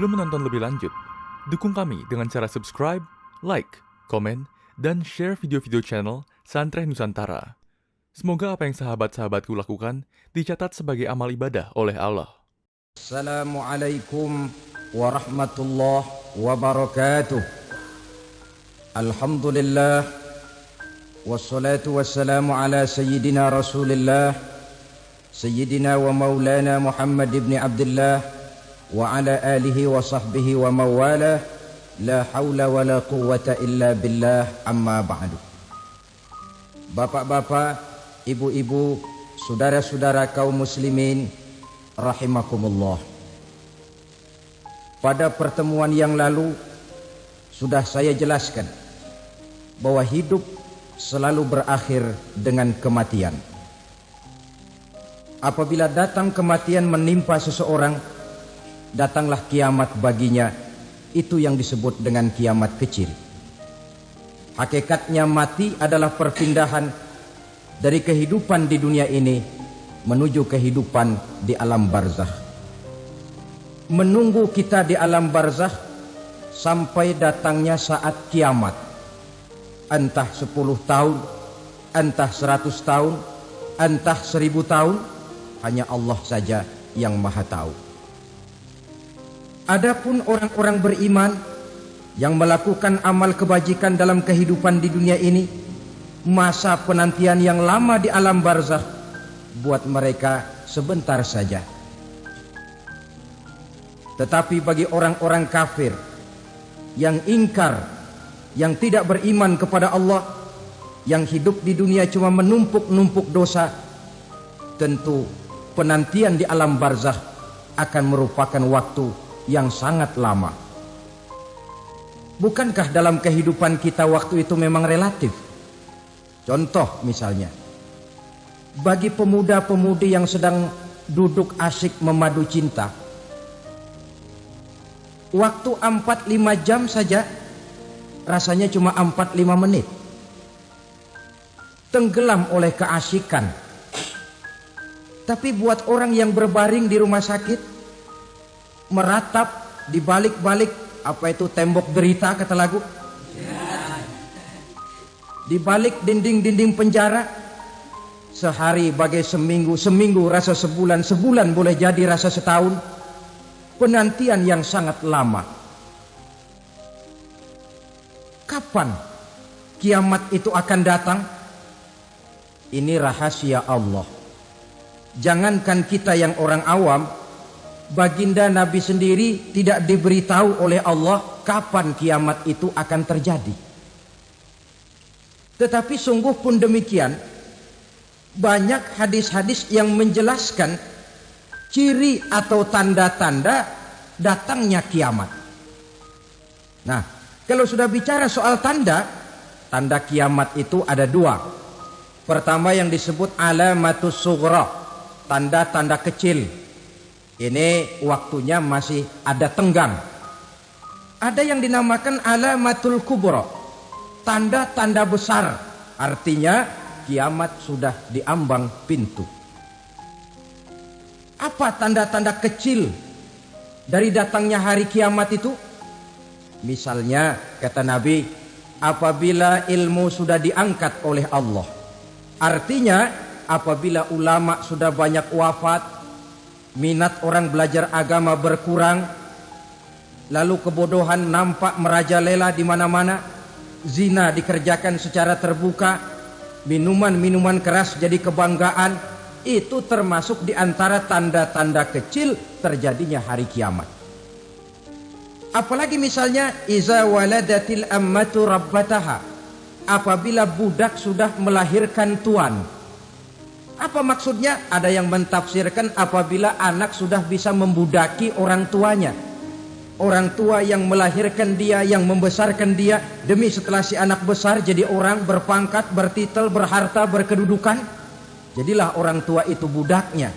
Sebelum menonton lebih lanjut, dukung kami dengan cara subscribe, like, komen, dan share video-video channel Santreh Nusantara. Semoga apa yang sahabat-sahabatku lakukan dicatat sebagai amal ibadah oleh Allah. Assalamualaikum warahmatullahi wabarakatuh. Alhamdulillah, wassalatu wassalamu ala sayyidina Rasulillah, sayyidina wa maulana Muhammad ibn Abdullah, wa ala alihi wa sahbihi wa mawalah, la hawla wa la quwwata illa billah, amma ba'du. Bapak-bapak, ibu-ibu, saudara-saudara kaum muslimin rahimakumullah. Pada pertemuan yang lalu sudah saya jelaskan bahwa hidup selalu berakhir dengan kematian. Apabila datang kematian menimpa seseorang, datanglah kiamat baginya. Itu yang disebut dengan kiamat kecil. Hakikatnya mati adalah perpindahan dari kehidupan di dunia ini menuju kehidupan di alam barzakh. Menunggu kita di alam barzakh sampai datangnya saat kiamat. Entah 10 tahun, entah 100 tahun, entah 1000 tahun, hanya Allah saja yang maha tahu. Adapun orang-orang beriman yang melakukan amal kebajikan dalam kehidupan di dunia ini, masa penantian yang lama di alam barzakh buat mereka sebentar saja. Tetapi bagi orang-orang kafir yang ingkar, yang tidak beriman kepada Allah, yang hidup di dunia cuma menumpuk-numpuk dosa, tentu penantian di alam barzakh akan merupakan waktu yang sangat lama. Bukankah dalam kehidupan kita waktu itu memang relatif? Contoh misalnya, bagi pemuda-pemudi yang sedang duduk asyik memadu cinta, waktu 4-5 jam saja rasanya cuma 4-5 menit. Tenggelam oleh keasikan. Tapi buat orang yang berbaring di rumah sakit, meratap di balik-balik apa itu tembok derita kata lagu, di balik dinding-dinding penjara, sehari bagai seminggu, seminggu rasa sebulan, sebulan boleh jadi rasa setahun. Penantian yang sangat lama. Kapan kiamat itu akan datang? Ini rahasia Allah. Jangankan kita yang orang awam, baginda Nabi sendiri tidak diberitahu oleh Allah kapan kiamat itu akan terjadi. Tetapi sungguh pun demikian, banyak hadis-hadis yang menjelaskan ciri atau tanda-tanda datangnya kiamat. Nah, kalau sudah bicara soal tanda, tanda kiamat itu ada 2. Pertama yang disebut alamatus sughra, tanda-tanda kecil. Ini waktunya masih ada tenggang. Ada yang dinamakan alamatul kubra, tanda-tanda besar, artinya kiamat sudah diambang pintu. Apa tanda-tanda kecil dari datangnya hari kiamat itu? Misalnya kata Nabi, apabila ilmu sudah diangkat oleh Allah, artinya apabila ulama sudah banyak wafat, minat orang belajar agama berkurang, lalu kebodohan nampak merajalela di mana-mana, zina dikerjakan secara terbuka, minuman-minuman keras jadi kebanggaan, itu termasuk di antara tanda-tanda kecil terjadinya hari kiamat. Apalagi misalnya iza waladatil ammatu rabbataha, apabila budak sudah melahirkan tuan. Apa maksudnya? Ada yang mentafsirkan apabila anak sudah bisa membudaki orang tuanya. Orang tua yang melahirkan dia, yang membesarkan dia, demi setelah si anak besar jadi orang berpangkat, bertitel, berharta, berkedudukan, jadilah orang tua itu budaknya.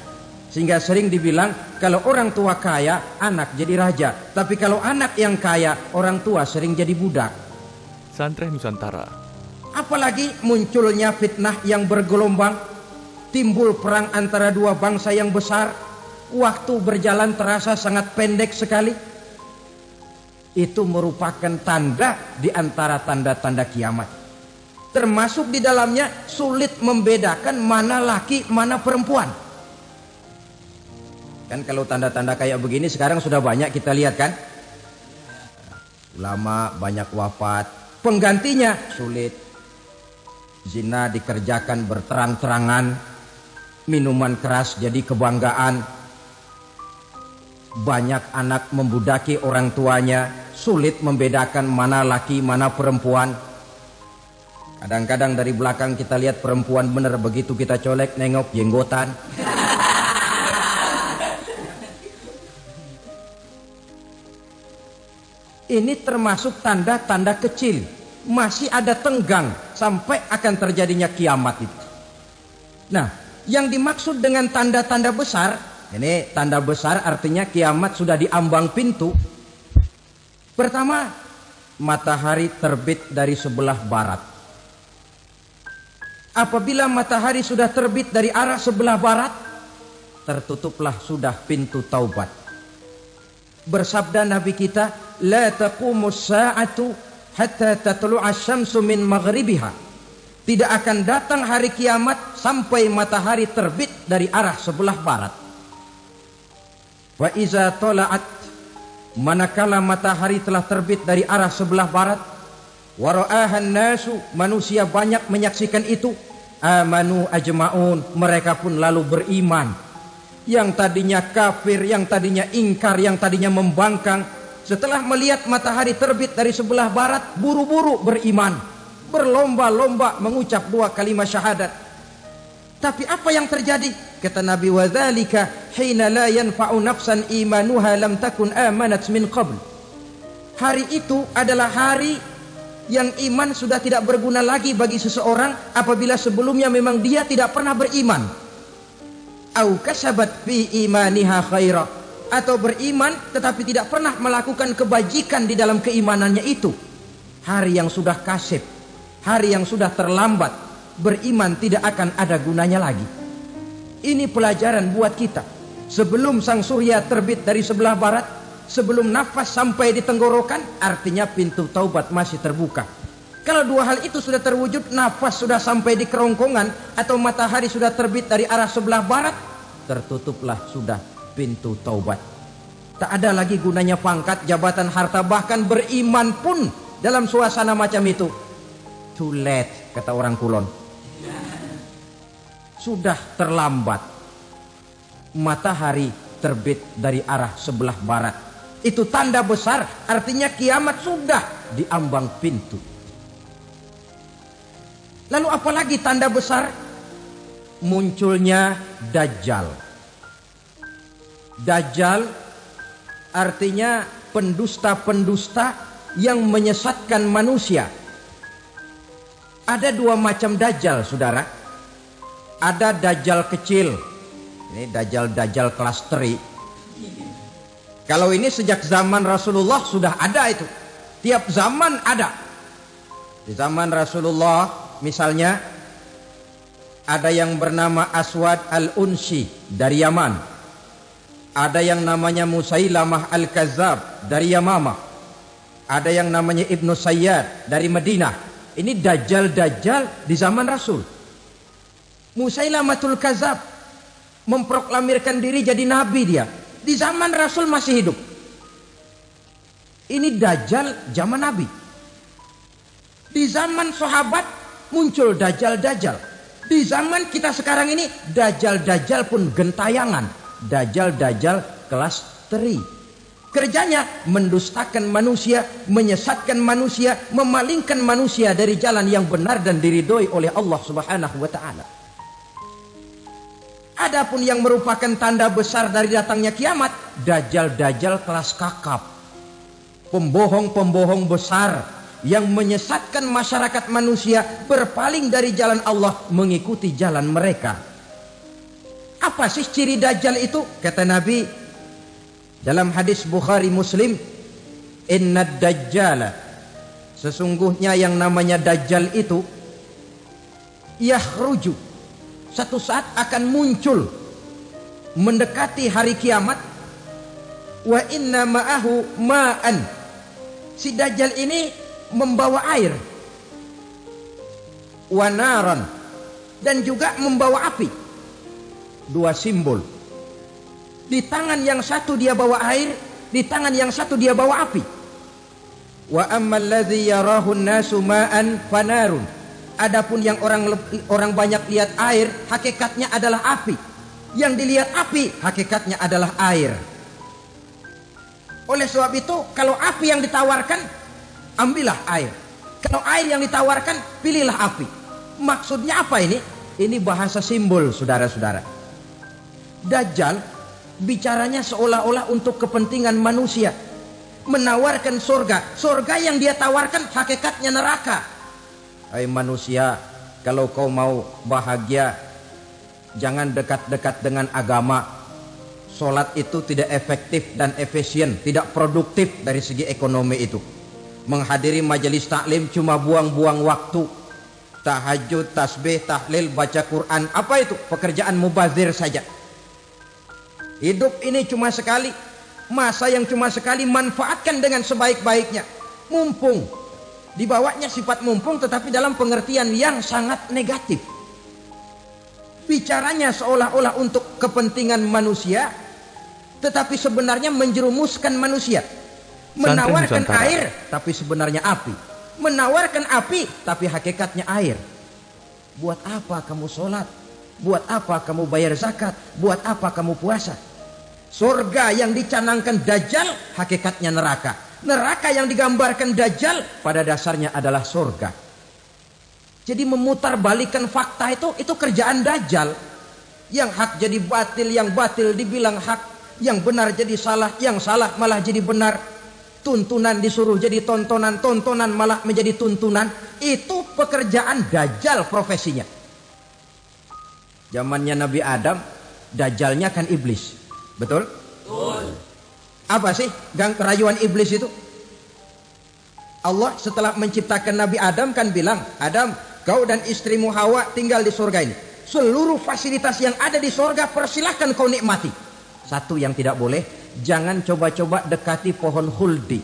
Sehingga sering dibilang kalau orang tua kaya, anak jadi raja. Tapi kalau anak yang kaya, orang tua sering jadi budak. Santreh Nusantara. Apalagi munculnya fitnah yang bergelombang, timbul perang antara dua bangsa yang besar, waktu berjalan terasa sangat pendek sekali. Itu merupakan tanda di antara tanda-tanda kiamat. Termasuk di dalamnya sulit membedakan mana laki, mana perempuan. Kan kalau tanda-tanda kayak begini sekarang sudah banyak kita lihat kan. Ulama banyak wafat, penggantinya sulit. Zina dikerjakan berterang-terangan, minuman keras jadi kebanggaan. Banyak anak membudaki orang tuanya, sulit membedakan mana laki, mana perempuan. Kadang-kadang dari belakang kita lihat perempuan bener, begitu kita colek nengok jenggotan. Ini termasuk tanda-tanda kecil. Masih ada tenggang sampai akan terjadinya kiamat itu. Nah, yang dimaksud dengan tanda-tanda besar, ini tanda besar artinya kiamat sudah di ambang pintu. Pertama, matahari terbit dari sebelah barat. Apabila matahari sudah terbit dari arah sebelah barat, tertutuplah sudah pintu taubat. Bersabda Nabi kita, la taqumus sa'atu hatta tatlu'a syamsu min maghribiha. Tidak akan datang hari kiamat sampai matahari terbit dari arah sebelah barat. Wa iza tala'at, manakala matahari telah terbit dari arah sebelah barat, wa ra'ahan nasu, manusia banyak menyaksikan itu, amanu ajma'un, mereka pun lalu beriman. Yang tadinya kafir, yang tadinya ingkar, yang tadinya membangkang, setelah melihat matahari terbit dari sebelah barat, buru-buru beriman, berlomba-lomba mengucap 2 kalimat syahadat. Tapi apa yang terjadi? Kata Nabi, wa dzalika hina la yanfa'u nafsan imanuha lam takun amanat min qabl. Hari itu adalah hari yang iman sudah tidak berguna lagi bagi seseorang apabila sebelumnya memang dia tidak pernah beriman. Au kasabat fi imaniha khaira, atau beriman tetapi tidak pernah melakukan kebajikan di dalam keimanannya itu. Hari yang sudah kasib, hari yang sudah terlambat, beriman tidak akan ada gunanya lagi. Ini pelajaran buat kita. Sebelum sang surya terbit dari sebelah barat, sebelum nafas sampai di tenggorokan, artinya pintu taubat masih terbuka. Kalau 2 hal itu sudah terwujud, nafas sudah sampai di kerongkongan atau matahari sudah terbit dari arah sebelah barat, tertutuplah sudah pintu taubat. Tak ada lagi gunanya pangkat, jabatan, harta, bahkan beriman pun dalam suasana macam itu too late, kata orang Kulon. Sudah terlambat. Matahari terbit dari arah sebelah barat. Itu tanda besar, artinya kiamat sudah di ambang pintu. Lalu apalagi tanda besar? Munculnya Dajjal. Dajjal artinya pendusta-pendusta yang menyesatkan manusia. Ada 2 macam Dajjal, saudara. Ada Dajjal kecil. Ini Dajjal kelas 3. Kalau ini sejak zaman Rasulullah sudah ada itu. Tiap zaman ada. Di zaman Rasulullah misalnya ada yang bernama Aswad al-Unsi dari Yaman. Ada yang namanya Musailamah al-Kazzab dari Yamamah. Ada yang namanya Ibnu Sayyad dari Madinah. Ini Dajjal di zaman Rasul. Musailamatul Kazzab memproklamirkan diri jadi nabi dia. Di zaman Rasul masih hidup. Ini Dajjal zaman Nabi. Di zaman sahabat muncul Dajjal. Di zaman kita sekarang ini Dajjal pun gentayangan. Dajjal kelas 3. Kerjanya mendustakan manusia, menyesatkan manusia, memalingkan manusia dari jalan yang benar dan diridhoi oleh Allah Subhanahu wa taala. Adapun yang merupakan tanda besar dari datangnya kiamat, Dajjal kelas kakap. Pembohong-pembohong besar yang menyesatkan masyarakat manusia berpaling dari jalan Allah mengikuti jalan mereka. Apa sih ciri Dajjal itu? Kata Nabi dalam hadis Bukhari Muslim, "Inna Dajjala", sesungguhnya yang namanya Dajjal itu yakhruju, satu saat akan muncul mendekati hari kiamat, wa inna ma'ahu ma'an, Si Dajjal ini membawa air, wanaran, dan juga membawa api. Dua simbol. Di tangan yang satu dia bawa air, di tangan yang satu dia bawa api. Wa ammal ladzi yarahu an-nasu ma'an fanarun. Adapun yang orang banyak lihat air, hakikatnya adalah api. Yang dilihat api, hakikatnya adalah air. Oleh sebab itu, kalau api yang ditawarkan, ambillah air. Kalau air yang ditawarkan, pilihlah api. Maksudnya apa ini? Ini bahasa simbol, saudara-saudara. Dajjal bicaranya seolah-olah untuk kepentingan manusia. Menawarkan surga. Surga yang dia tawarkan hakikatnya neraka. Hai manusia, kalau kau mau bahagia, jangan dekat-dekat dengan agama. Sholat itu tidak efektif dan efisien, tidak produktif dari segi ekonomi itu. Menghadiri majelis taklim cuma buang-buang waktu. Tahajud, tasbih, tahlil, baca Quran, apa itu? Pekerjaan mubazir saja. Hidup ini cuma sekali. Masa yang cuma sekali, manfaatkan dengan sebaik-baiknya. Mumpung. Dibawanya sifat mumpung, tetapi dalam pengertian yang sangat negatif. Bicaranya seolah-olah untuk kepentingan manusia, tetapi sebenarnya menjerumuskan manusia. Menawarkan air, tapi sebenarnya api. Menawarkan api, tapi hakikatnya air. Buat apa kamu sholat? Buat apa kamu bayar zakat? Buat apa kamu puasa? Surga yang dicanangkan Dajjal, hakikatnya neraka. Neraka yang digambarkan Dajjal, pada dasarnya adalah surga. Jadi memutarbalikkan fakta itu kerjaan Dajjal. Yang hak jadi batil, yang batil dibilang hak, yang benar jadi salah, yang salah malah jadi benar. Tuntunan disuruh jadi tontonan, tontonan malah menjadi tuntunan. Itu pekerjaan Dajjal profesinya. Zamannya Nabi Adam, Dajjalnya kan iblis. Betul? Betul. Apa sih rayuan iblis itu? Allah setelah menciptakan Nabi Adam kan bilang, Adam, kau dan istrimu Hawa tinggal di surga ini. Seluruh fasilitas yang ada di surga persilahkan kau nikmati. Satu yang tidak boleh, jangan coba-coba dekati pohon khuldi.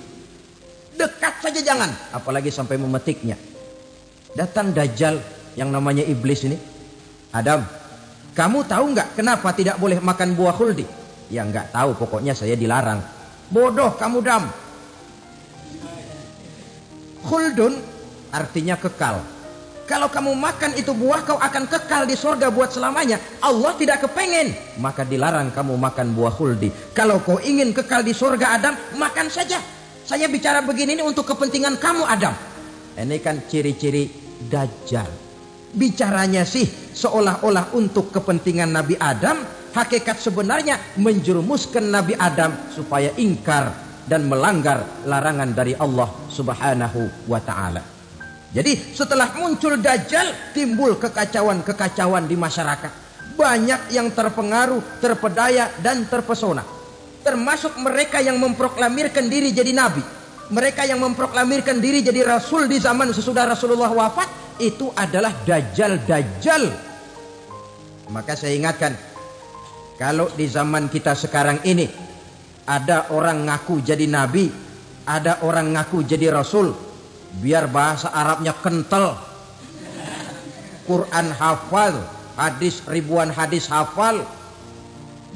Dekat saja jangan, apalagi sampai memetiknya. Datang Dajjal yang namanya iblis ini. Adam, kamu tahu nggak kenapa tidak boleh makan buah khuldi? Ya nggak tahu, pokoknya saya dilarang. Bodoh kamu Dam. Khuldun artinya kekal. Kalau kamu makan itu buah, kau akan kekal di surga buat selamanya. Allah tidak kepengen, maka dilarang kamu makan buah khuldi. Kalau kau ingin kekal di surga Adam, makan saja. Saya bicara begini ini untuk kepentingan kamu Adam. Ini kan ciri-ciri Dajjal. Bicaranya sih seolah-olah untuk kepentingan Nabi Adam. Hakikat sebenarnya menjerumuskan Nabi Adam supaya ingkar dan melanggar larangan dari Allah Subhanahu wa ta'ala. Jadi setelah muncul Dajjal, timbul kekacauan-kekacauan di masyarakat. Banyak yang terpengaruh, terpedaya dan terpesona. Termasuk mereka yang memproklamirkan diri jadi nabi. Mereka yang memproklamirkan diri jadi rasul di zaman sesudah Rasulullah wafat, itu adalah Dajjal-Dajjal. Maka saya ingatkan, kalau di zaman kita sekarang ini ada orang ngaku jadi nabi, ada orang ngaku jadi rasul, biar bahasa Arabnya kental, Quran hafal, hadis ribuan hadis hafal,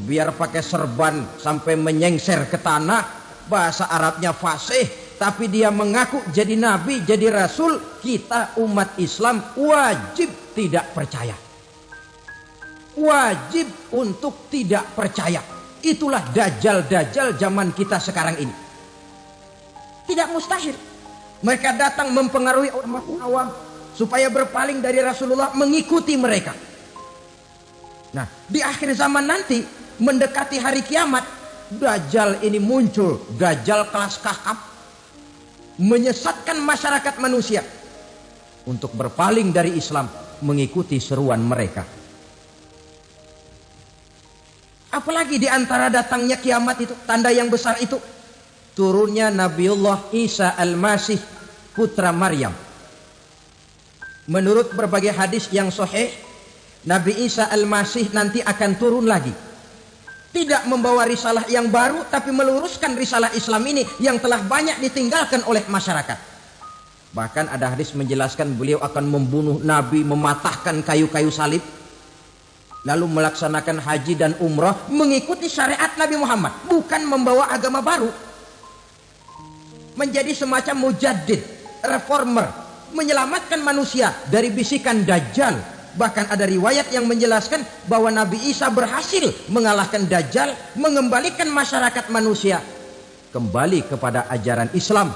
biar pakai serban sampai menyengser ke tanah, bahasa Arabnya fasih, tapi dia mengaku jadi nabi, jadi rasul, kita umat Islam wajib tidak percaya. Wajib untuk tidak percaya. Itulah Dajjal-Dajjal zaman kita sekarang ini. Tidak mustahil mereka datang mempengaruhi orang awam supaya berpaling dari Rasulullah, mengikuti mereka. Nah, di akhir zaman nanti, mendekati hari kiamat, Dajjal ini muncul. Dajjal kelas kakap, menyesatkan masyarakat manusia untuk berpaling dari Islam, mengikuti seruan mereka. Apalagi di antara datangnya kiamat itu, tanda yang besar itu, turunnya Nabiullah Isa Al-Masih, putra Maryam. Menurut berbagai hadis yang sahih, Nabi Isa Al-Masih nanti akan turun lagi. Tidak membawa risalah yang baru, tapi meluruskan risalah Islam ini yang telah banyak ditinggalkan oleh masyarakat. Bahkan ada hadis menjelaskan beliau akan membunuh Nabi, mematahkan kayu-kayu salib, lalu melaksanakan haji dan umrah mengikuti syariat Nabi Muhammad, bukan membawa agama baru. Menjadi semacam mujaddid, reformer, menyelamatkan manusia dari bisikan Dajjal. Bahkan ada riwayat yang menjelaskan bahwa Nabi Isa berhasil mengalahkan Dajjal, mengembalikan masyarakat manusia kembali kepada ajaran Islam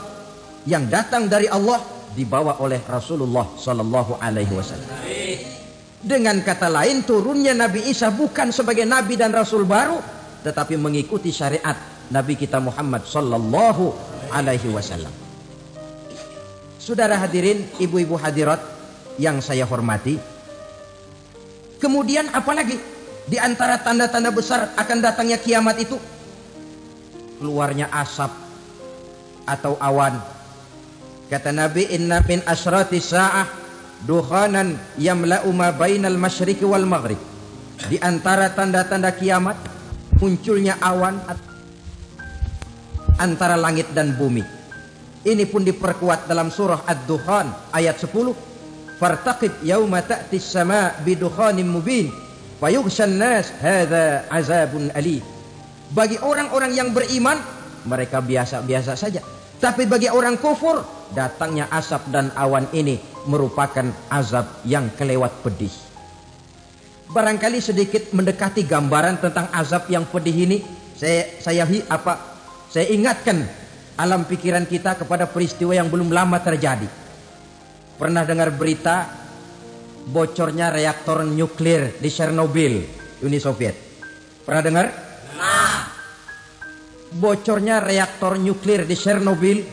yang datang dari Allah, dibawa oleh Rasulullah Sallallahu Alaihi Wasallam. Dengan kata lain, turunnya Nabi Isa bukan sebagai Nabi dan Rasul baru, tetapi mengikuti syariat Nabi kita Muhammad Sallallahu Alaihi Wasallam. Saudara hadirin, ibu-ibu hadirat yang saya hormati, kemudian apalagi di antara tanda-tanda besar akan datangnya kiamat itu? Keluarnya asap atau awan. Kata Nabi, inna min asyrati sa'ah dukhanan yamla'u ma bainal masyriqi wal maghrib. Di antara tanda-tanda kiamat munculnya awan antara langit dan bumi. Ini pun diperkuat dalam surah Ad-Dukhan ayat 10. Fartaqib yauma ta'tis sama bidukhanin mubin fayughshan nas hadza azabun ali. Bagi orang-orang yang beriman, mereka biasa-biasa saja. Tapi bagi orang kufur, datangnya asap dan awan ini merupakan azab yang kelewat pedih. Barangkali sedikit mendekati gambaran tentang azab yang pedih ini, saya ingatkan alam pikiran kita kepada peristiwa yang belum lama terjadi. Pernah dengar berita bocornya reaktor nuklir di Chernobyl, Uni Soviet? Pernah dengar? Bocornya reaktor nuklir di Chernobyl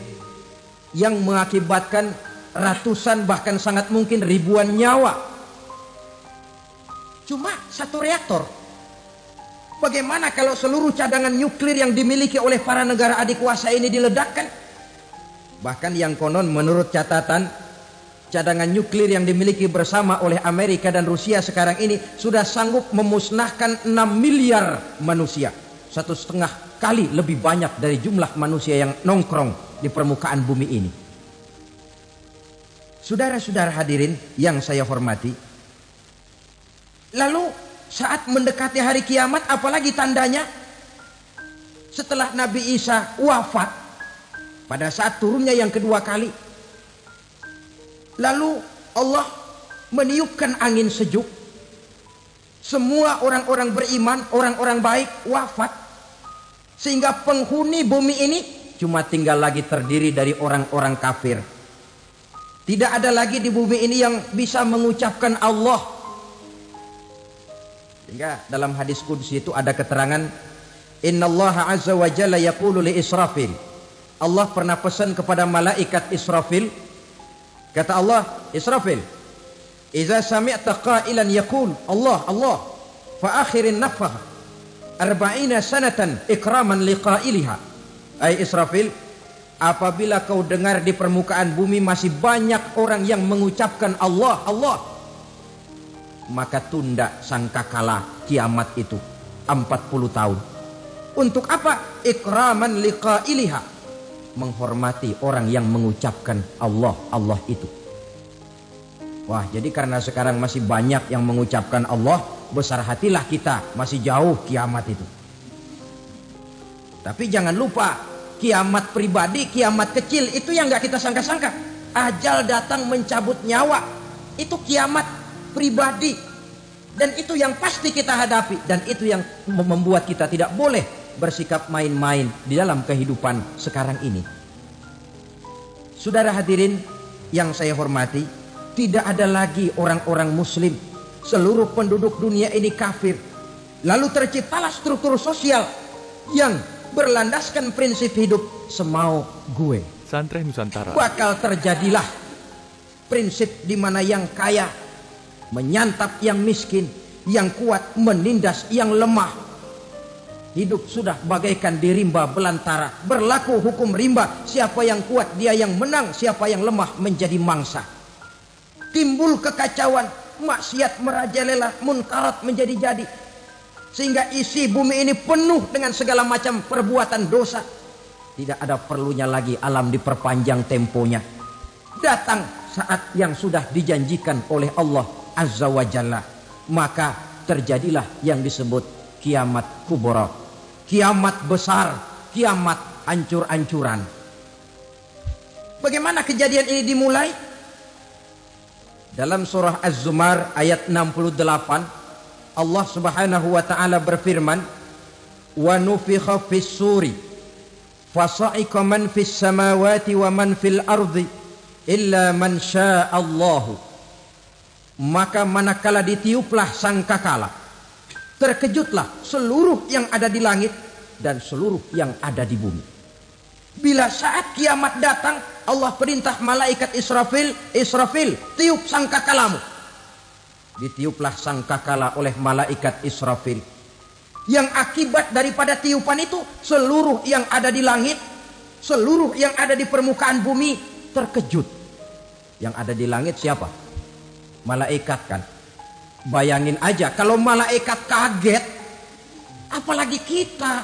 yang mengakibatkan ratusan bahkan sangat mungkin ribuan nyawa. Cuma satu reaktor. Bagaimana kalau seluruh cadangan nuklir yang dimiliki oleh para negara adikuasa ini diledakkan? Bahkan yang konon menurut catatan, cadangan nuklir yang dimiliki bersama oleh Amerika dan Rusia sekarang ini sudah sanggup memusnahkan 6 miliar manusia. 1,5 kali lebih banyak dari jumlah manusia yang nongkrong di permukaan bumi ini. Saudara-saudara hadirin yang saya hormati, lalu saat mendekati hari kiamat, apalagi tandanya? Setelah Nabi Isa wafat, pada saat turunnya yang kedua kali, lalu Allah meniupkan angin sejuk. Semua orang-orang beriman, orang-orang baik wafat. Sehingga penghuni bumi ini cuma tinggal lagi terdiri dari orang-orang kafir. Tidak ada lagi di bumi ini yang bisa mengucapkan Allah. Sehingga dalam hadis qudsi itu ada keterangan, innallaha azza wa jalla yaqulu li Israfil. Allah pernah pesan kepada malaikat Israfil. Kata Allah, Israfil, idza sami'ta qailan yaqul Allah Allah fa akhirin nafah 40 sanatan ikraman liqailiha. Ai Israfil, apabila kau dengar di permukaan bumi masih banyak orang yang mengucapkan Allah Allah, maka tunda sangkakala kiamat itu 40 tahun. Untuk apa? Ikraman liqailiha, menghormati orang yang mengucapkan Allah Allah itu. Wah, jadi karena sekarang masih banyak yang mengucapkan Allah, besar hatilah kita, masih jauh kiamat itu. Tapi jangan lupa, kiamat pribadi, kiamat kecil itu yang gak kita sangka-sangka. Ajal datang mencabut nyawa, itu kiamat pribadi. Dan itu yang pasti kita hadapi. Dan itu yang membuat kita tidak boleh bersikap main-main di dalam kehidupan sekarang ini. Saudara hadirin yang saya hormati, tidak ada lagi orang-orang muslim. Seluruh penduduk dunia ini kafir. Lalu terciptalah struktur sosial yang berlandaskan prinsip hidup semau gue. Santreh Nusantara. Bakal terjadilah prinsip di mana yang kaya menyantap yang miskin, yang kuat menindas yang lemah. Hidup sudah bagaikan di rimba belantara. Berlaku hukum rimba, siapa yang kuat dia yang menang, siapa yang lemah menjadi mangsa. Timbul kekacauan, maksiat merajalela, munkarat menjadi-jadi. sehingga isi bumi ini penuh dengan segala macam perbuatan dosa. Tidak ada perlunya lagi alam diperpanjang temponya. Datang saat yang sudah dijanjikan oleh Allah Azza wa Jalla, maka terjadilah yang disebut kiamat kubra, kiamat besar, kiamat ancur-ancuran. Bagaimana kejadian ini dimulai? Dalam surah Az-Zumar ayat 68, Allah Subhanahu wa taala berfirman, "Wa nufikha fis-suri fasa'iqa man fis samawati wa man fil ardi illa man sya'allahu." Maka manakala ditiuplah sangkakala, terkejutlah seluruh yang ada di langit dan seluruh yang ada di bumi. Bila saat kiamat datang, Allah perintah malaikat Israfil, Israfil, tiup sangkakalamu. Ditiuplah sangkakala oleh malaikat Israfil. Yang akibat daripada tiupan itu, seluruh yang ada di langit, seluruh yang ada di permukaan bumi terkejut. Yang ada di langit siapa? Malaikat kan. Bayangin aja kalau malaikat kaget, apalagi kita.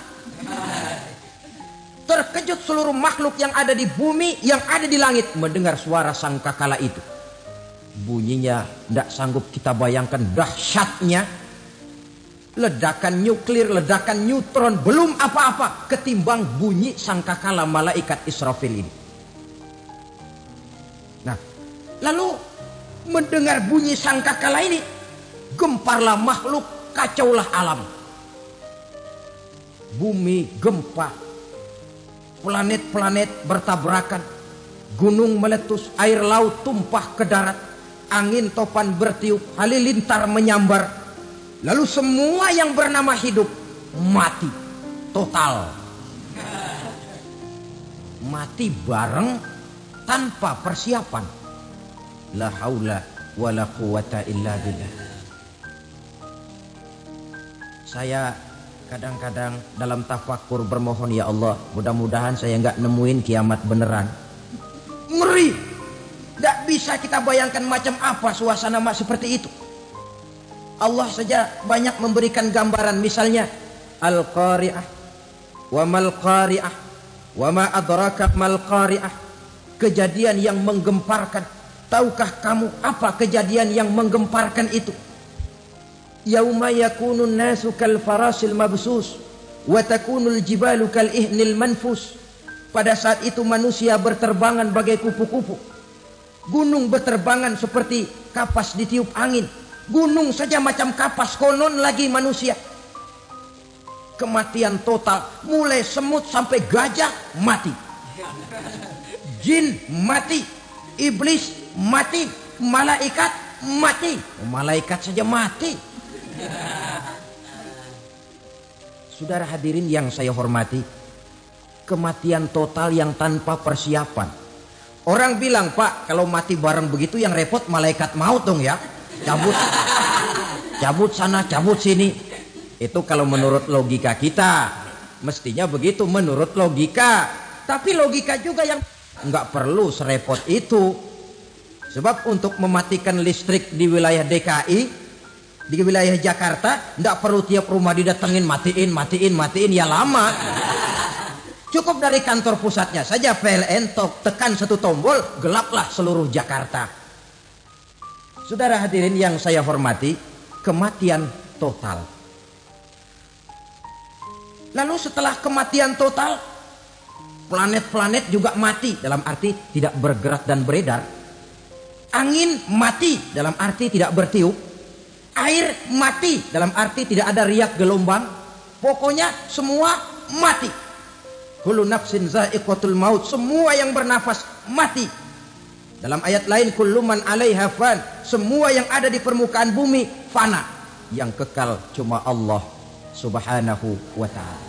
Terkejut seluruh makhluk yang ada di bumi, yang ada di langit mendengar suara sangkakala itu. Bunyinya tidak sanggup kita bayangkan dahsyatnya. Ledakan nuklir, ledakan neutron, belum apa-apa ketimbang bunyi sangkakala malaikat Israfil ini. Nah, lalu mendengar bunyi sangkakala ini, gemparlah makhluk, kacaulah alam. Bumi gempa, planet-planet bertabrakan, gunung meletus, air laut tumpah ke darat, angin topan bertiup, halilintar menyambar. Lalu semua yang bernama hidup mati total. Mati bareng tanpa persiapan. La haula wala quwata illa billah. Saya kadang-kadang dalam tafakur bermohon, ya Allah, mudah-mudahan saya nggak nemuin kiamat beneran. Ngeri. Nggak bisa kita bayangkan macam apa suasana seperti itu. Allah saja banyak memberikan gambaran, misalnya Al-Qari'ah, wa mal qari'ah, wa ma adraka mal qari'ah. Kejadian yang menggemparkan. Tahukah kamu apa kejadian yang menggemparkan itu? Yauma yakunun nasu kal farasil mabsus wa takunul jibalu kal ihnil manfus. Pada saat itu manusia berterbangan bagai kupu-kupu. Gunung berterbangan seperti kapas ditiup angin. Gunung saja macam kapas, konon lagi manusia. Kematian total, mulai semut sampai gajah mati. Jin mati, iblis mati, malaikat mati. Malaikat saja mati. Saudara hadirin yang saya hormati, kematian total yang tanpa persiapan. Orang bilang, Pak, kalau mati bareng begitu yang repot malaikat maut dong ya. Cabut sana, cabut sini. Itu kalau menurut logika kita, mestinya begitu menurut logika. Tapi logika juga yang nggak perlu serepot itu. Sebab untuk mematikan listrik di wilayah DKI, di wilayah Jakarta, nggak perlu tiap rumah didatengin matiin, ya lama. Cukup dari kantor pusatnya saja PLN, tekan satu tombol, gelaplah seluruh Jakarta. Saudara hadirin yang saya hormati, kematian total. Lalu setelah kematian total, planet-planet juga mati, dalam arti tidak bergerak dan beredar. Angin mati, dalam arti tidak bertiup. Air mati, dalam arti tidak ada riak gelombang. Pokoknya semua mati. Kullu nafsin za'iqatul maut, semua yang bernafas mati. Dalam ayat lain, kullu man 'alaiha fan, semua yang ada di permukaan bumi fana. Yang kekal cuma Allah Subhanahu wa ta'ala.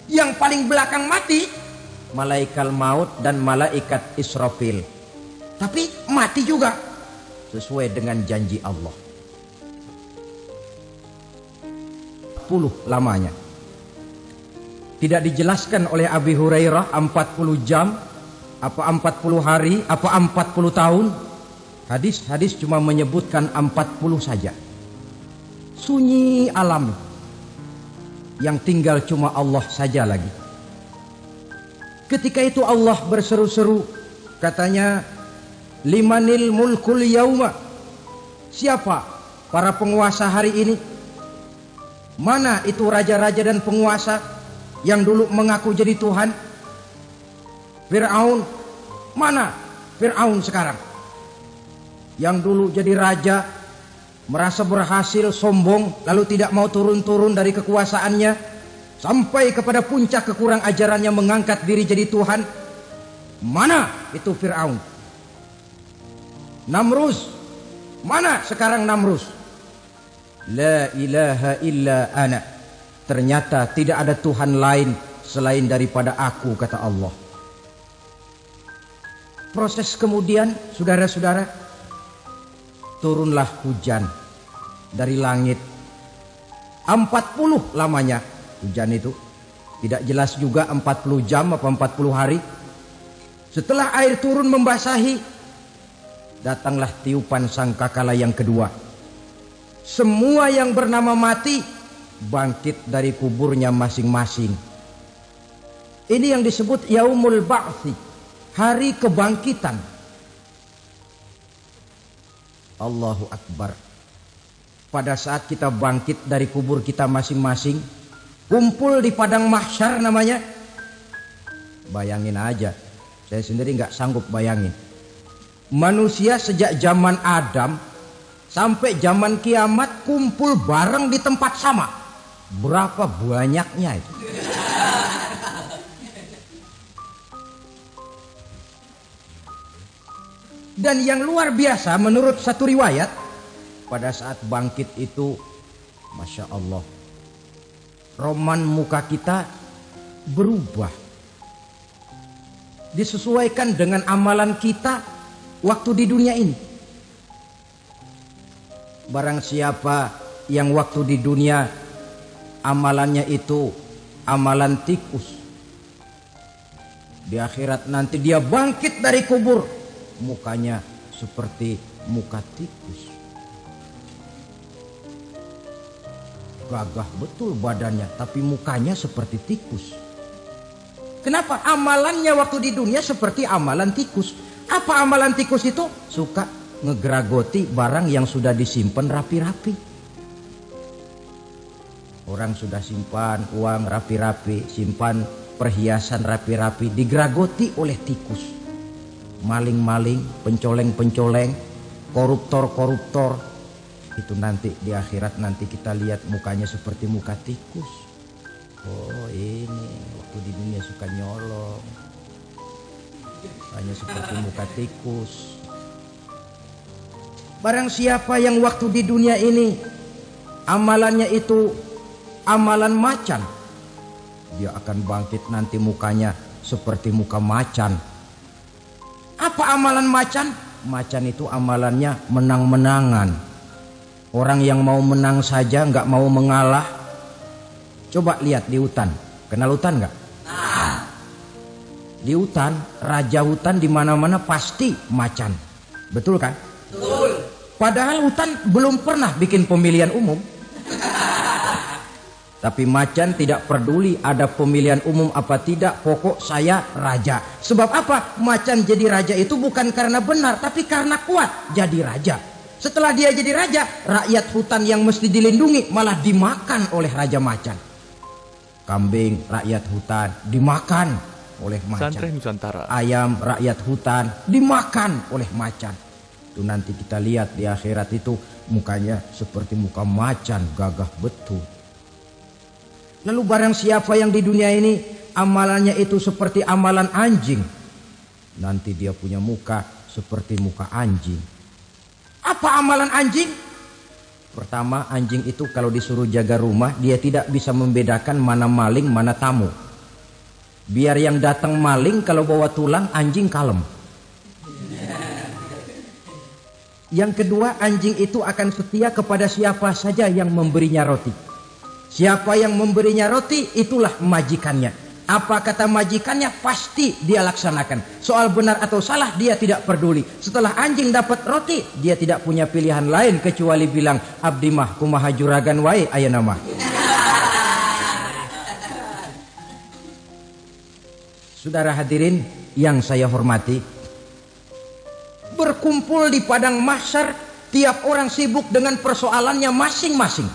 Yang paling belakang mati malaikat maut dan malaikat Israfil. Tapi mati juga sesuai dengan janji Allah. 10 lamanya. Tidak dijelaskan oleh Abi Hurairah 40 jam, apa 40 hari, apa 40 tahun. Hadis-hadis cuma menyebutkan 40 saja. Sunyi alam, Yang tinggal cuma Allah saja lagi. Ketika itu Allah berseru-seru, katanya, limanil mulkul yauma. Siapa para penguasa hari ini? Mana itu raja-raja dan penguasa yang dulu mengaku jadi Tuhan? Fir'aun. Mana Fir'aun sekarang? Yang dulu jadi raja, merasa berhasil, sombong, lalu tidak mau turun-turun dari kekuasaannya, sampai kepada puncak kekurang ajarannya mengangkat diri jadi Tuhan. Mana itu Fir'aun? Namrus. Mana sekarang Namrus? La ilaha illa ana. Ternyata tidak ada Tuhan lain selain daripada aku, kata Allah. Proses kemudian, saudara-saudara, turunlah hujan dari langit. 40 lamanya hujan itu. Tidak jelas juga 40 jam apa 40 hari. Setelah air turun membasahi, datanglah tiupan sangkakala yang kedua. Semua yang bernama mati bangkit dari kuburnya masing-masing. Ini yang disebut Yaumul Ba'thi, hari kebangkitan. Allahu Akbar. Pada saat kita bangkit dari kubur kita masing-masing, kumpul di padang mahsyar namanya. Bayangin aja, saya sendiri nggak sanggup bayangin. Manusia sejak zaman Adam sampai zaman kiamat kumpul bareng di tempat sama. Berapa banyaknya itu? Dan yang luar biasa menurut satu riwayat, pada saat bangkit itu, Masya Allah, roman muka kita berubah. Disesuaikan dengan amalan kita waktu di dunia ini. Barang siapa yang waktu di dunia amalannya itu amalan tikus, di akhirat nanti dia bangkit dari kubur, mukanya seperti muka tikus. Gagah betul badannya, tapi mukanya seperti tikus. Kenapa? Amalannya waktu di dunia seperti amalan tikus. Apa amalan tikus itu? Suka ngegeragoti barang yang sudah disimpan rapi-rapi. Orang sudah simpan uang rapi-rapi, simpan perhiasan rapi-rapi, digeragoti oleh tikus. Maling-maling, pencoleng-pencoleng, koruptor-koruptor. Itu nanti di akhirat nanti kita lihat mukanya seperti muka tikus. Oh ini waktu di dunia suka nyolong, hanya seperti muka tikus. Barang siapa yang waktu di dunia ini amalannya itu amalan macan, dia akan bangkit nanti mukanya seperti muka macan. Apa amalan macan? Macan itu amalannya menang-menangan. Orang yang mau menang saja nggak mau mengalah. Coba lihat di hutan. Kenal hutan nggak? Di hutan, raja hutan di mana-mana pasti macan. Betul kan? Betul. Padahal hutan belum pernah bikin pemilihan umum. Tapi macan tidak peduli ada pemilihan umum apa tidak, pokok saya raja. Sebab apa? Macan jadi raja itu bukan karena benar, tapi karena kuat jadi raja. Setelah dia jadi raja, rakyat hutan yang mesti dilindungi malah dimakan oleh raja macan. Kambing rakyat hutan dimakan oleh macan. Santri Nusantara. Ayam rakyat hutan dimakan oleh macan. Itu nanti kita lihat di akhirat itu mukanya seperti muka macan, gagah betul. Lalu barang siapa yang di dunia ini amalannya itu seperti amalan anjing, nanti dia punya muka seperti muka anjing. Apa amalan anjing? Pertama, anjing itu kalau disuruh jaga rumah, dia tidak bisa membedakan mana maling, mana tamu. Biar yang datang maling, kalau bawa tulang, anjing kalem. Yang kedua, anjing itu akan setia kepada siapa saja yang memberinya roti. Siapa yang memberinya roti, itulah majikannya. Apa kata majikannya, pasti dia laksanakan. Soal benar atau salah, dia tidak peduli. Setelah anjing dapat roti, dia tidak punya pilihan lain kecuali bilang, abdi mah kumaha juragan wae aya nama. Saudara hadirin yang saya hormati, berkumpul di padang mahsyar, tiap orang sibuk dengan persoalannya masing-masing.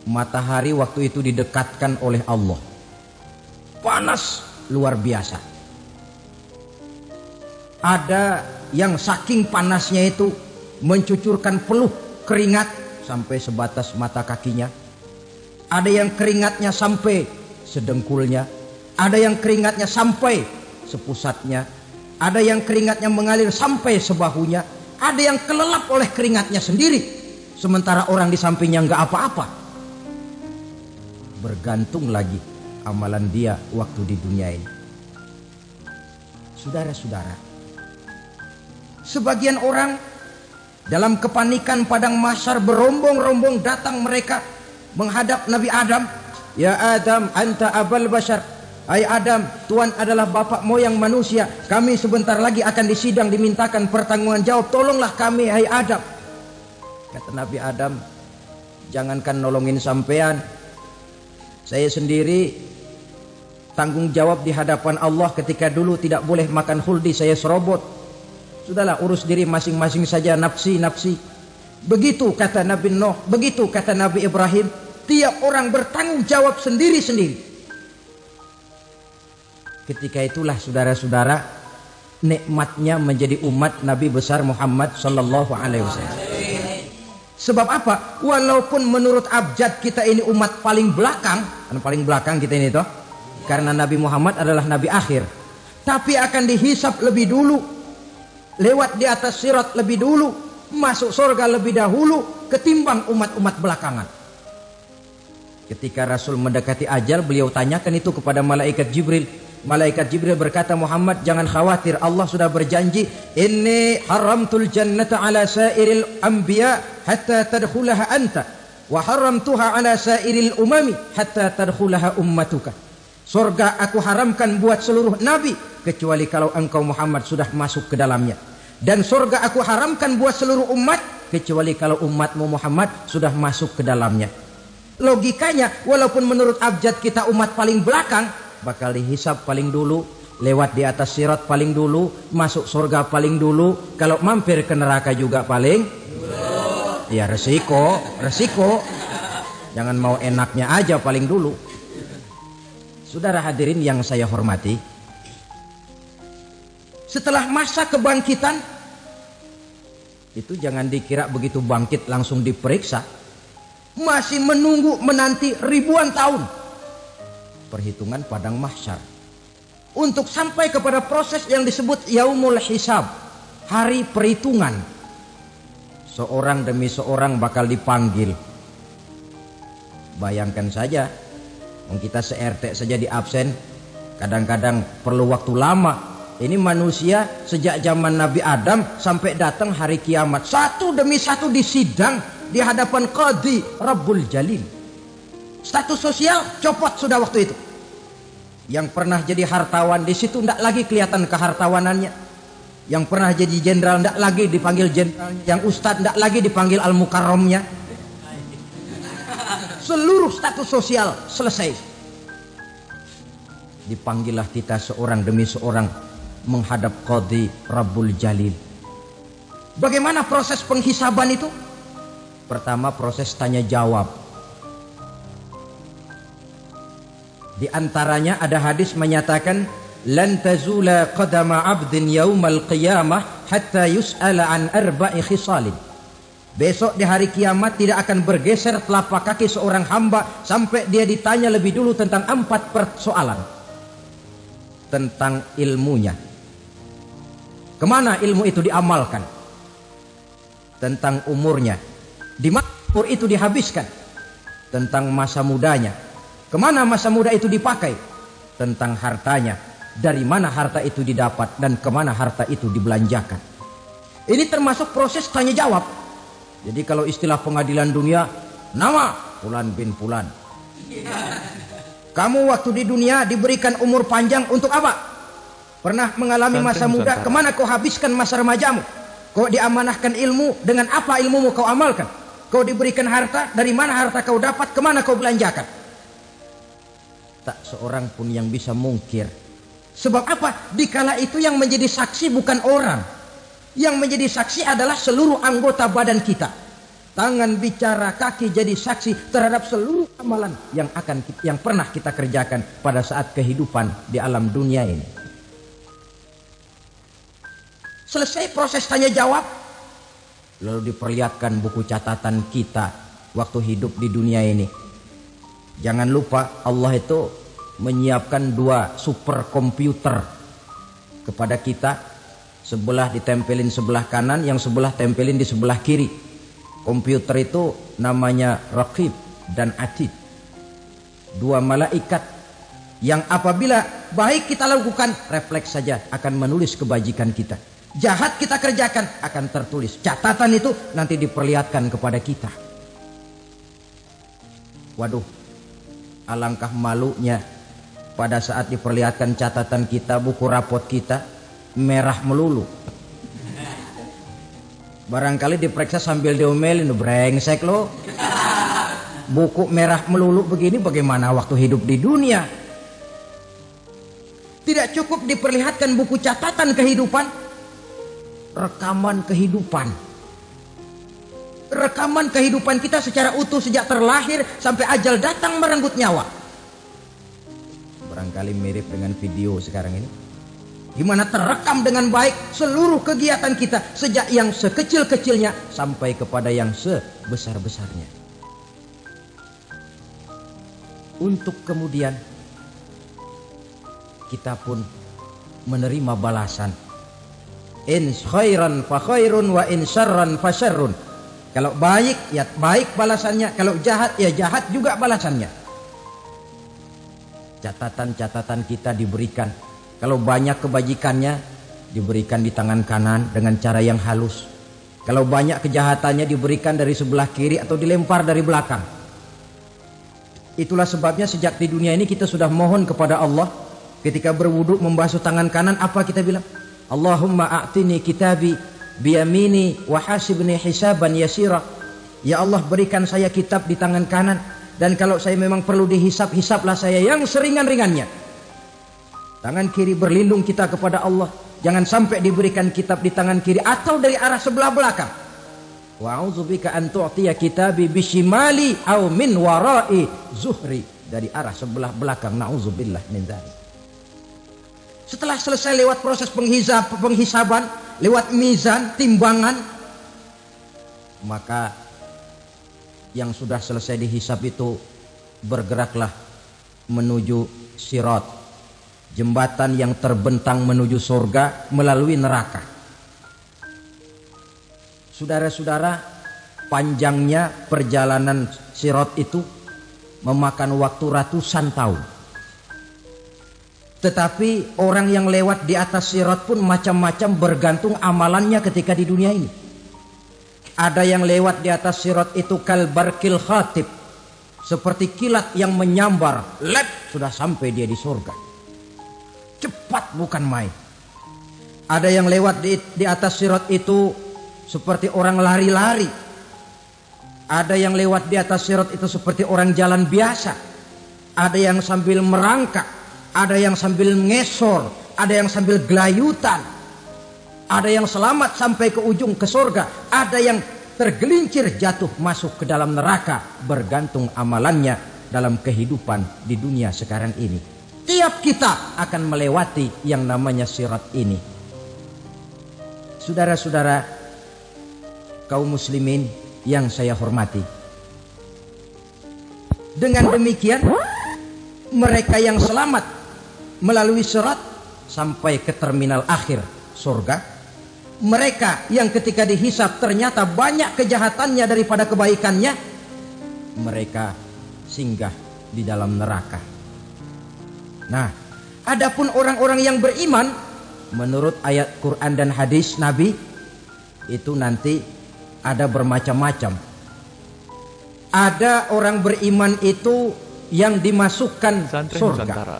Matahari waktu itu didekatkan oleh Allah, panas luar biasa. Ada yang saking panasnya itu mencucurkan peluh keringat sampai sebatas mata kakinya. Ada yang keringatnya sampai sedengkulnya, ada yang keringatnya sampai sepusatnya, ada yang keringatnya mengalir sampai sebahunya, ada yang kelelap oleh keringatnya sendiri, sementara orang di sampingnya nggak apa-apa. Bergantung lagi amalan dia waktu di dunia ini. Saudara-saudara, sebagian orang dalam kepanikan padang mahsyar berombong-rombong datang mereka menghadap Nabi Adam. Ya Adam, anta abal bashar. Hai Adam, Tuhan adalah bapak moyang manusia. Kami sebentar lagi akan disidang, dimintakan pertanggungan jawab. Tolonglah kami, hai Adam. Kata Nabi Adam, jangankan nolongin sampean, saya sendiri tanggung jawab di hadapan Allah ketika dulu tidak boleh makan khuldi, saya serobot. Sudahlah, urus diri masing-masing saja, nafsi. Begitu kata Nabi Nuh, begitu kata Nabi Ibrahim. Tiap orang bertanggung jawab sendiri-sendiri. Ketika itulah saudara-saudara, nikmatnya menjadi umat Nabi besar Muhammad sallallahu alaihi wasallam. Sebab apa? Walaupun menurut abjad kita ini umat paling belakang, kan paling belakang kita ini toh, karena Nabi Muhammad adalah Nabi akhir, tapi akan dihisap lebih dulu, lewat di atas sirat lebih dulu, masuk surga lebih dahulu ketimbang umat-umat belakangan. Ketika Rasul mendekati ajal, beliau tanyakan itu kepada malaikat Jibril. Malaikat Jibril berkata, Muhammad jangan khawatir, Allah sudah berjanji, inni haramtul jannata ala sairil anbiya hatta tadkhulaha anta wa haramtuha ala sairil umami hatta tadkhulaha ummatuka. Surga aku haramkan buat seluruh nabi kecuali kalau engkau Muhammad sudah masuk ke dalamnya, dan surga aku haramkan buat seluruh umat kecuali kalau umatmu Muhammad sudah masuk ke dalamnya. Logikanya, walaupun menurut abjad kita umat paling belakang, bakal dihisap paling dulu, lewat di atas sirat paling dulu, masuk surga paling dulu, kalau mampir ke neraka juga paling dulu. Ya resiko. Jangan mau enaknya aja paling dulu. Saudara hadirin yang saya hormati, setelah masa kebangkitan itu jangan dikira begitu bangkit langsung diperiksa. Masih menunggu menanti ribuan tahun perhitungan padang mahsyar untuk sampai kepada proses yang disebut yaumul hisab, hari perhitungan. Seorang demi seorang bakal dipanggil. Bayangkan saja, kita se-RT saja di absen, kadang-kadang perlu waktu lama. Ini manusia sejak zaman Nabi Adam sampai datang hari kiamat, satu demi satu disidang di hadapan Qadhi Rabbul Jalil. Status sosial copot sudah waktu itu. Yang pernah jadi hartawan di situ tidak lagi kelihatan kehartawanannya. Yang pernah jadi jenderal tidak lagi dipanggil jenderal. Yang ustadz tidak lagi dipanggil al-mukarramnya. Seluruh status sosial selesai. Dipanggillah kita seorang demi seorang menghadap Qadhi Rabbul Jalil. Bagaimana proses penghisaban itu? Pertama, proses tanya jawab. Di antaranya ada hadis menyatakan, lan tazula qadama 'abdin yaumal qiyamah hatta yus'ala an arba'i khisalin. Besok di hari kiamat tidak akan bergeser telapak kaki seorang hamba sampai dia ditanya lebih dulu tentang 4 persoalan. Tentang ilmunya, kemana ilmu itu diamalkan. Tentang umurnya, di mana umur itu dihabiskan. Tentang masa mudanya, kemana masa muda itu dipakai. Tentang hartanya, dari mana harta itu didapat dan kemana harta itu dibelanjakan. Ini termasuk proses tanya jawab. Jadi kalau istilah pengadilan dunia, nama Fulan bin Fulan. Kamu waktu di dunia diberikan umur panjang untuk apa? Pernah mengalami masa muda, kemana kau habiskan masa remajamu? Kau diamanahkan ilmu, dengan apa ilmumu kau amalkan? Kau diberikan harta, dari mana harta kau dapat, kemana kau belanjakan? Tak seorang pun yang bisa mungkir. Sebab apa? Dikala itu yang menjadi saksi bukan orang. Yang menjadi saksi adalah seluruh anggota badan kita. Tangan bicara, kaki jadi saksi terhadap seluruh amalan yang pernah kita kerjakan pada saat kehidupan di alam dunia ini. Selesai proses tanya jawab, lalu diperlihatkan buku catatan kita waktu hidup di dunia ini. Jangan lupa Allah itu menyiapkan 2 superkomputer kepada kita. Sebelah ditempelin sebelah kanan, yang sebelah tempelin di sebelah kiri. Komputer itu namanya Raqib dan Atid. 2 malaikat yang apabila baik kita lakukan, refleks saja akan menulis kebajikan kita. Jahat kita kerjakan akan tertulis. Catatan itu nanti diperlihatkan kepada kita. Waduh, alangkah malunya pada saat diperlihatkan catatan kita, buku rapot kita merah melulu. Barangkali diperiksa sambil diomelin, brengsek lo. Buku merah melulu begini bagaimana waktu hidup di dunia? Tidak cukup diperlihatkan buku catatan kehidupan, rekaman kehidupan. Rekaman kehidupan kita secara utuh sejak terlahir sampai ajal datang merenggut nyawa. Barangkali mirip dengan video sekarang ini. Gimana terekam dengan baik seluruh kegiatan kita sejak yang sekecil-kecilnya sampai kepada yang sebesar-besarnya. Untuk kemudian kita pun menerima balasan. In khairan fa khairun wa in syarran fa syarrun. Kalau baik ya baik balasannya, kalau jahat ya jahat juga balasannya. Catatan-catatan kita diberikan. Kalau banyak kebajikannya diberikan di tangan kanan dengan cara yang halus. Kalau banyak kejahatannya diberikan dari sebelah kiri atau dilempar dari belakang. Itulah sebabnya sejak di dunia ini kita sudah mohon kepada Allah. Ketika berwudu membasuh tangan kanan, apa kita bilang? Allahumma a'tini kitabi biyamini wa hasibni hisaban yasira. Ya Allah, berikan saya kitab di tangan kanan, dan kalau saya memang perlu dihisap, hisaplah saya yang seringan-ringannya. Tangan kiri berlindung kita kepada Allah. Jangan sampai diberikan kitab di tangan kiri atau dari arah sebelah belakang. Wa a'udzubika an tu'tiya kitabi bishimali aw min wara'i zuhri. Dari arah sebelah belakang. Na'udzubillah min dzalik. Setelah selesai lewat proses penghisaban, lewat mizan, timbangan, maka yang sudah selesai dihisab itu bergeraklah menuju sirat. Jembatan yang terbentang menuju surga melalui neraka. Saudara-saudara, panjangnya perjalanan sirat itu memakan waktu ratusan tahun. Tetapi orang yang lewat di atas sirat pun macam-macam bergantung amalannya ketika di dunia ini. Ada yang lewat di atas sirat itu kalbarkil khatib, seperti kilat yang menyambar, lep, sudah sampai dia di surga. Cepat bukan main. Ada yang lewat di atas sirat itu seperti orang lari-lari. Ada yang lewat di atas sirat itu seperti orang jalan biasa. Ada yang sambil merangkak, ada yang sambil ngesor, ada yang sambil gelayutan. Ada yang selamat sampai ke ujung ke surga, ada yang tergelincir jatuh masuk ke dalam neraka, bergantung amalannya dalam kehidupan di dunia sekarang ini. Tiap kita akan melewati yang namanya sirat ini. Saudara-saudara kaum muslimin yang saya hormati, dengan demikian mereka yang selamat melalui sirat sampai ke terminal akhir surga, mereka yang ketika dihisab ternyata banyak kejahatannya daripada kebaikannya, mereka singgah di dalam neraka. Nah, adapun orang-orang yang beriman menurut ayat Quran dan hadis Nabi itu nanti ada bermacam-macam. Ada orang beriman itu yang dimasukkan Santren surga. Nusantara.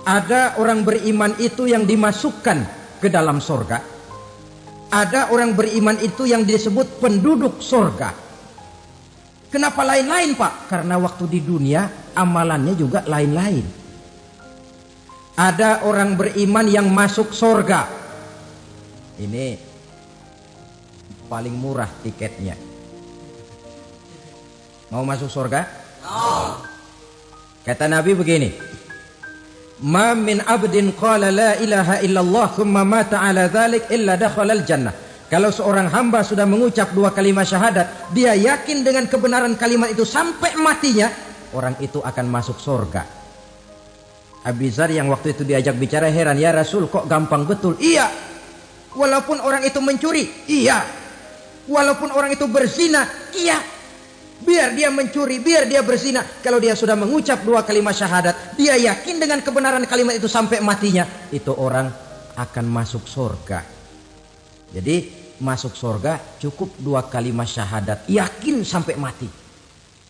Ada orang beriman itu yang dimasukkan ke dalam surga. Ada orang beriman itu yang disebut penduduk surga. Kenapa lain-lain, Pak? Karena waktu di dunia amalannya juga lain-lain. Ada orang beriman yang masuk surga. Ini paling murah tiketnya. Mau masuk surga? Kata Nabi begini, ma min abdin qala la ilaha illallah thumma mata ala dhalik illa dakhalal jannah. Kalau seorang hamba sudah mengucap 2 kalimat syahadat, dia yakin dengan kebenaran kalimat itu sampai matinya, orang itu akan masuk surga. Abi Dzar yang waktu itu diajak bicara heran, ya Rasul kok gampang betul? Iya. Walaupun orang itu mencuri, iya. Walaupun orang itu berzina, iya. Biar dia mencuri, biar dia berzina, kalau dia sudah mengucap 2 kalimat syahadat, dia yakin dengan kebenaran kalimat itu sampai matinya, itu orang akan masuk surga. Jadi masuk surga cukup 2 kalimat syahadat, yakin sampai mati,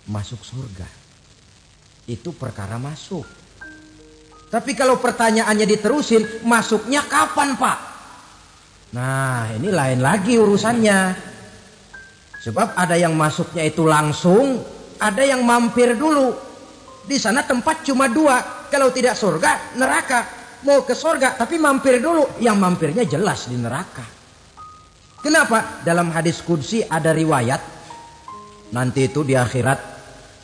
masuk surga. Itu perkara masuk. Tapi kalau pertanyaannya diterusin, masuknya kapan, Pak? Nah, ini lain lagi urusannya. Sebab ada yang masuknya itu langsung, ada yang mampir dulu. Di sana tempat cuma 2, kalau tidak surga, neraka. Mau ke surga tapi mampir dulu, yang mampirnya jelas di neraka. Kenapa? Dalam hadis qudsi ada riwayat, nanti itu di akhirat,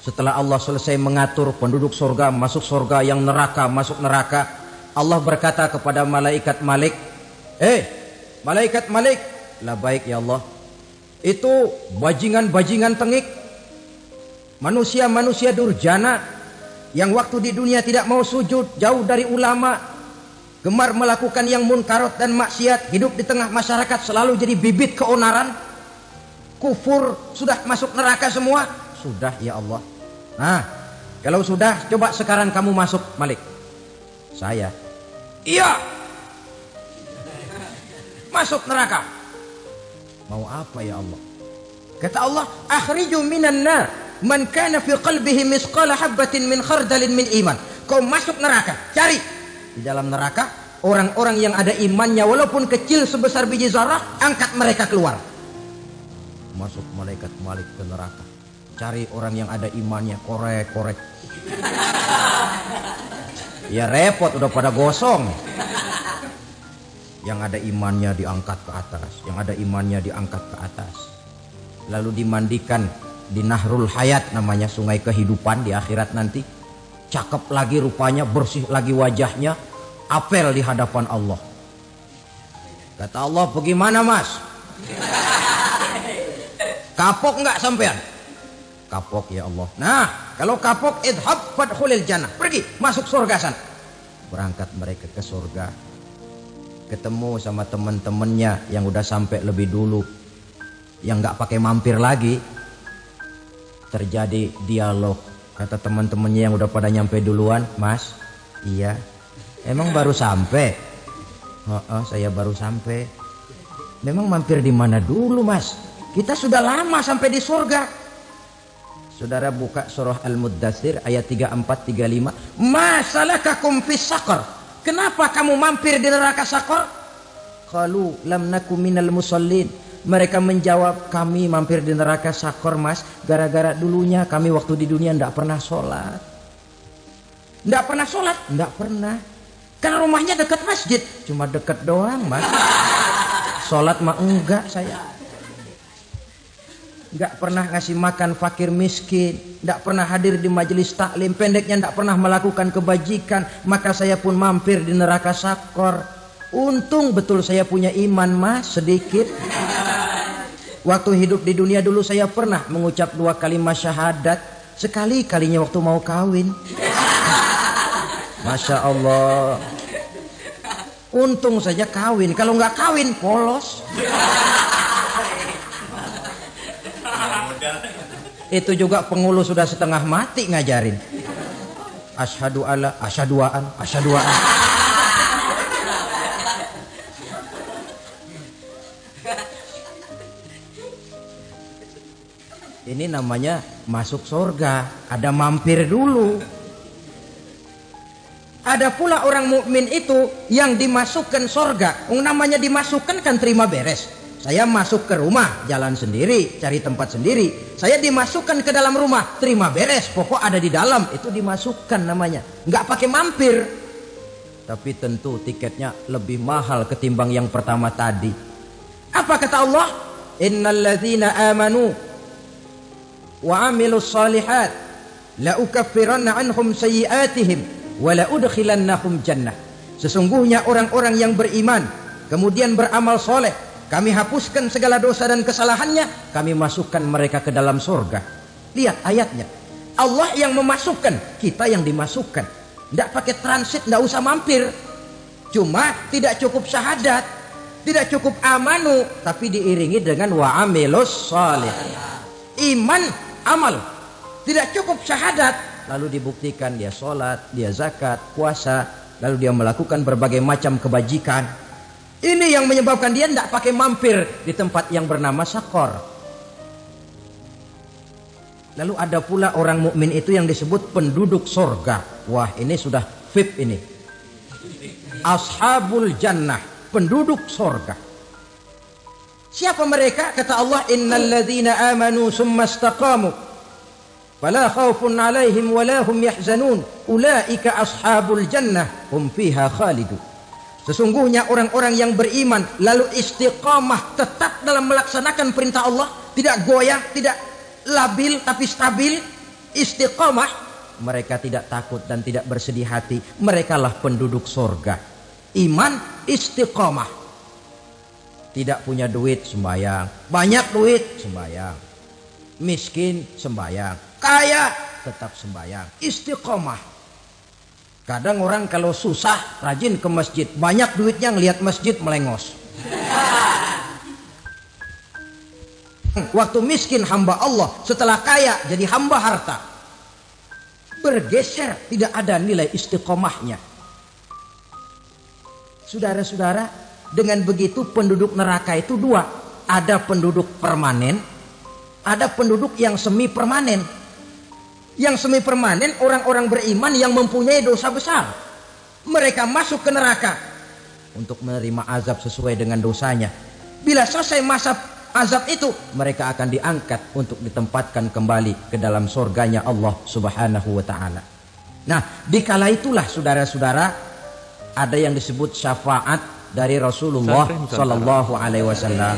setelah Allah selesai mengatur penduduk surga masuk surga, yang neraka masuk neraka, Allah berkata kepada malaikat Malik, malaikat Malik, labaik ya Allah. Itu bajingan-bajingan tengik, manusia-manusia durjana yang waktu di dunia tidak mau sujud, jauh dari ulama, gemar melakukan yang munkarat dan maksiat, hidup di tengah masyarakat selalu jadi bibit keonaran, kufur, sudah masuk neraka semua. Sudah ya Allah. Nah, kalau sudah, coba sekarang kamu masuk, Malik. Saya, iya, masuk neraka. Mau apa ya Allah? Kata Allah, akhriju minan nar man kana fi qalbihi misqala habatin min khardalin min iman. Kau masuk neraka, cari di dalam neraka orang-orang yang ada imannya walaupun kecil sebesar biji zarah, angkat mereka keluar. Masuk malaikat Malik ke neraka, cari orang yang ada imannya, korek-korek. Ya repot, udah pada gosong. Yang ada imannya diangkat ke atas, yang ada imannya diangkat ke atas, lalu dimandikan di Nahrul Hayat, namanya sungai kehidupan di akhirat nanti. Cakep lagi rupanya, bersih lagi wajahnya, apel di hadapan Allah. Kata Allah, bagaimana mas? Kapok nggak sampean? Kapok ya Allah. Nah, kalau kapok, idhab fadkhulil jannah, pergi masuk surga sana. Berangkat mereka ke surga, ketemu sama teman-temannya yang udah sampai lebih dulu, yang nggak pakai mampir lagi. Terjadi dialog. Kata teman-temannya yang udah pada nyampe duluan, mas, iya, emang baru sampai? Saya baru sampai. Memang mampir di mana dulu mas? Kita sudah lama sampai di surga. Saudara buka surah Al-Muddatsir ayat 34-35. Masalakakum fis saqar? Kenapa kamu mampir di neraka Saqar? Qalu lam naku minal musallin. Mereka menjawab, kami mampir di neraka Saqar mas, gara-gara dulunya kami waktu di dunia tidak pernah sholat. Tidak pernah sholat? Tidak pernah. Karena rumahnya dekat masjid. Cuma dekat doang mas. Sholat mah enggak saya. Enggak pernah ngasih makan fakir miskin, enggak pernah hadir di majelis taklim, pendeknya enggak pernah melakukan kebajikan, maka saya pun mampir di neraka Saqar. Untung betul saya punya iman mas, sedikit. Waktu hidup di dunia dulu saya pernah mengucap 2 kalimat syahadat, sekali-kalinya waktu mau kawin. Masya Allah. Untung saja kawin, kalau nggak kawin polos. Itu juga pengulu sudah setengah mati ngajarin. Asyhadu alla, asyaduaan, asyaduaan. Ini namanya masuk surga, ada mampir dulu. Ada pula orang mukmin itu yang dimasukkan surga. Namanya dimasukkan kan terima beres. Saya masuk ke rumah, jalan sendiri, cari tempat sendiri. Saya dimasukkan ke dalam rumah, terima beres, pokok ada di dalam, itu dimasukkan namanya. Nggak pakai mampir. Tapi tentu tiketnya lebih mahal ketimbang yang pertama tadi. Apa kata Allah? Innal ladzina amanu wa amilus solihat la ukaffiranna anhum sayyi'atihim wa la udkhilannahum jannah. Sesungguhnya orang-orang yang beriman kemudian beramal soleh, kami hapuskan segala dosa dan kesalahannya, kami masukkan mereka ke dalam surga. Lihat ayatnya. Allah yang memasukkan, kita yang dimasukkan. Tidak pakai transit, tidak usah mampir. Cuma tidak cukup syahadat, tidak cukup amanu, tapi diiringi dengan wa amilus salih. Iman, amal. Tidak cukup syahadat, lalu dibuktikan dia sholat, dia zakat, puasa, lalu dia melakukan berbagai macam kebajikan. Ini yang menyebabkan dia tidak pakai mampir di tempat yang bernama Sakor. Lalu ada pula orang mukmin itu yang disebut penduduk sorga. Wah, ini sudah VIP ini. Ashabul jannah, penduduk sorga. Siapa mereka? Kata Allah, innal ladzina amanu summa istaqamu fala khaufun alaihim wala hum yahzanun ulaika ashabul jannah hum fiha khalidun. Sesungguhnya orang-orang yang beriman lalu istiqamah, tetap dalam melaksanakan perintah Allah, tidak goyah, tidak labil tapi stabil, istiqamah, mereka tidak takut dan tidak bersedih hati. Merekalah penduduk sorga. Iman, istiqamah. Tidak punya duit, sembahyang. Banyak duit, sembahyang. Miskin, sembahyang. Kaya, tetap sembahyang. Istiqamah. Kadang orang kalau susah rajin ke masjid, banyak duitnya ngelihat masjid melengos. Waktu miskin hamba Allah, setelah kaya jadi hamba harta. Bergeser, tidak ada nilai istiqomahnya. Saudara-saudara, dengan begitu penduduk neraka itu dua. Ada penduduk permanen, ada penduduk yang semi permanen. Yang semi permanen orang-orang beriman yang mempunyai dosa besar. Mereka masuk ke neraka untuk menerima azab sesuai dengan dosanya. Bila selesai masa azab itu, mereka akan diangkat untuk ditempatkan kembali ke dalam surganya Allah Subhanahu wa ta'ala. Nah, dikala itulah saudara-saudara, ada yang disebut syafaat dari Rasulullah Sallallahu Alaihi Wasallam.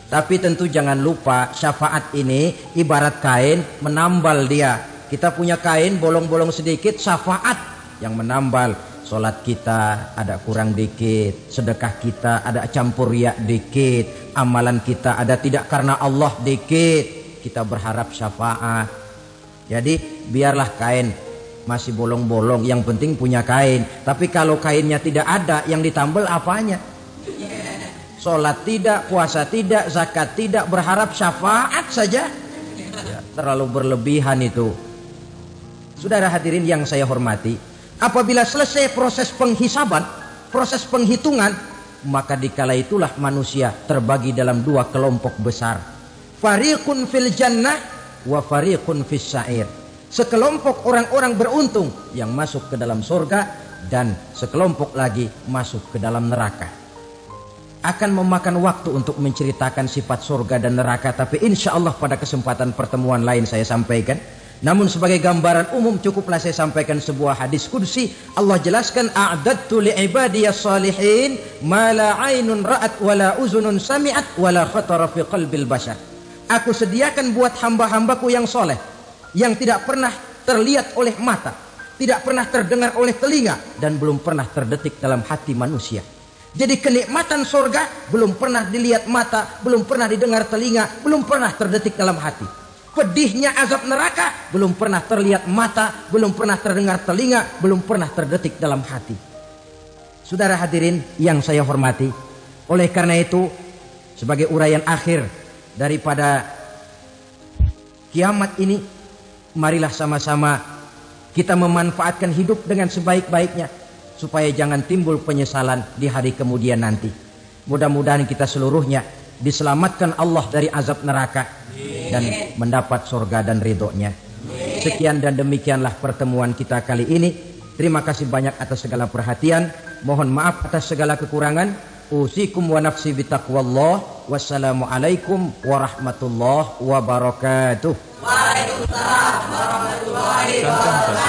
Tapi tentu jangan lupa, syafaat ini ibarat kain menambal dia. Kita punya kain bolong-bolong sedikit, syafaat yang menambal. Solat kita ada kurang dikit, sedekah kita ada campur riak dikit, amalan kita ada tidak karena Allah dikit, kita berharap syafaat. Jadi biarlah kain masih bolong-bolong, yang penting punya kain. Tapi kalau kainnya tidak ada, yang ditambal apanya? Solat tidak, puasa tidak, zakat tidak, berharap syafaat saja, ya, terlalu berlebihan itu. Saudara hadirin yang saya hormati, apabila selesai proses penghisaban, proses penghitungan, maka dikala itulah manusia terbagi dalam dua kelompok besar. Fariqun fil jannah wa fariqun fis sa'ir. Sekelompok orang-orang beruntung yang masuk ke dalam surga, dan sekelompok lagi masuk ke dalam neraka. Akan memakan waktu untuk menceritakan sifat surga dan neraka, tapi insya Allah pada kesempatan pertemuan lain saya sampaikan. Namun sebagai gambaran umum cukuplah saya sampaikan sebuah hadis qudsi. Allah jelaskan, a'dadtu li'ibadiyas salihin ma la 'ainun ra'at wa la uzunun sami'at wa la khatara fi qalbil bashar. Aku sediakan buat hamba-hambaku yang soleh, yang tidak pernah terlihat oleh mata, tidak pernah terdengar oleh telinga, dan belum pernah terdetik dalam hati manusia. Jadi kenikmatan surga belum pernah dilihat mata, belum pernah didengar telinga, belum pernah terdetik dalam hati. Pedihnya azab neraka belum pernah terlihat mata, belum pernah terdengar telinga, belum pernah terdetik dalam hati. Saudara hadirin yang saya hormati, oleh karena itu sebagai uraian akhir daripada kiamat ini, marilah sama-sama kita memanfaatkan hidup dengan sebaik-baiknya supaya jangan timbul penyesalan di hari kemudian nanti. Mudah-mudahan kita seluruhnya diselamatkan Allah dari azab neraka dan mendapat surga dan ridhonya. Sekian dan demikianlah pertemuan kita kali ini. Terima kasih banyak atas segala perhatian. Mohon maaf atas segala kekurangan. Usikum wa nafsi bitaqwallah. Wassalamualaikum warahmatullahi wabarakatuh. Santai Nusantara.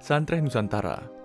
Santren Nusantara.